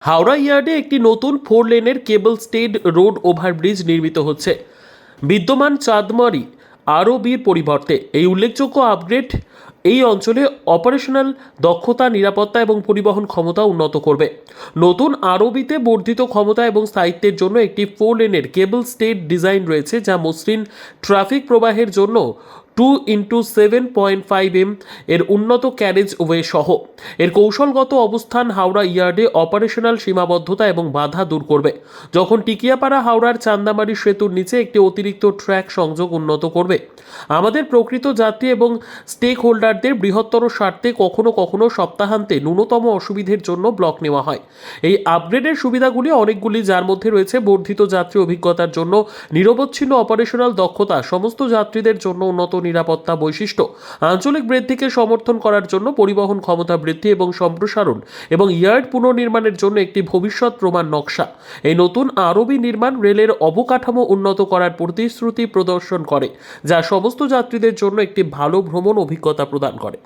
হাওড়া ইয়ার্ডে একটি নতুন 4 লেনের কেবল স্টেড রোড ওভারব্রিজ নির্মিত হচ্ছে বিদ্যমান চাঁদমারি আরবির পরিবর্তে। এই উল্লেখযোগ্য আপগ্রেড এই অঞ্চলে অপারেশনাল দক্ষতা, নিরাপত্তা এবং পরিবহন ক্ষমতা উন্নত করবে। নতুন আরবিতে বর্ধিত ক্ষমতা এবং স্থায়িত্বের জন্য একটি 4 লেনের কেবল স্টেড ডিজাইন রয়েছে, যা মসৃণ ট্রাফিক প্রবাহের জন্য 2x7.5 এর উন্নত ক্যারেজ ওয়ে সহ। এর কৌশলগত অবস্থান হাওড়া ইয়ার্ডে অপারেশনাল সীমাবদ্ধতা এবং বাধা দূর করবে, যখন টিকিয়াপাড়া হাওড়ার চান্দামারি সেতুর নিচে একটি অতিরিক্ত ট্র্যাক সংযোগ উন্নত করবে। আমাদের প্রকৃত যাত্রী এবং স্টেক হোল্ডারদের বৃহত্তর স্বার্থে কখনো কখনো সপ্তাহান্তে ন্যূনতম অসুবিধের জন্য ব্লক নেওয়া হয়। এই আপগ্রেডের সুবিধাগুলি অনেকগুলি, যার মধ্যে রয়েছে বর্ধিত যাত্রী অভিজ্ঞতার জন্য নিরবচ্ছিন্ন অপারেশনাল দক্ষতা, সমস্ত যাত্রীদের জন্য উন্নত নিরাপত্তা বৈশিষ্ট্য, আঞ্চলিক বৃদ্ধিকে সমর্থন করার জন্য পরিবহন ক্ষমতা বৃদ্ধি এবং সম্প্রসারণ, এবং ইয়ার্ড পুনর্নির্মাণের জন্য একটি ভবিষ্যৎ প্রমাণ নকশা। এই নতুন আরবি নির্মাণ রেলের অবকাঠামো উন্নত করার প্রতিশ্রুতি প্রদর্শন করে, যা সমস্ত যাত্রীদের জন্য একটি ভালো ভ্রমণ অভিজ্ঞতা প্রদান করে।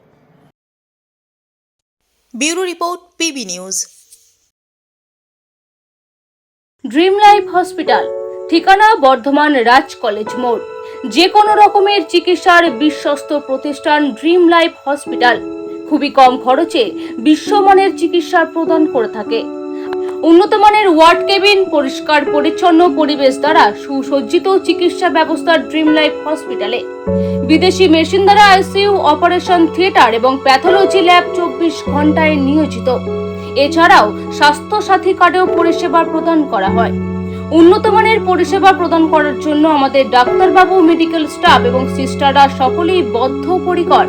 Bureau report, PB news. Dream life hospital, ঠিকানা বর্ধমান রাজ কলেজ মোড়। যে কোনো রকমের চিকিৎসার বিশ্বস্ত প্রতিষ্ঠান ড্রিম লাইফ হসপিটাল খুবই কম খরচে বিশ্বমানের চিকিৎসা প্রদান করে থাকে। উন্নত মানের ওয়ার্ড কেবিন, পরিষ্কার পরিচ্ছন্ন পরিবেশ দ্বারা সুসজ্জিত চিকিৎসা ব্যবস্থা ড্রিম লাইফ হসপিটালে। বিদেশি মেশিন দ্বারা আইসিইউ, অপারেশন থিয়েটার এবং প্যাথোলজি ল্যাব 24 ঘন্টায় নিয়োজিত। এছাড়াও স্বাস্থ্য সাথী কার্ডেও পরিষেবা প্রদান করা হয়। উন্নত মানের পরিষেবা প্রদান করার জন্য আমাদের ডাক্তারবাবু, মেডিকেল স্টাফ এবং সিস্টাররা সকলেই বদ্ধপরিকর।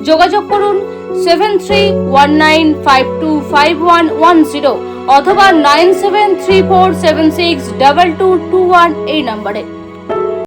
যোগাযোগ করুন 7319525110 অথবা 9734762221 এই নম্বরে।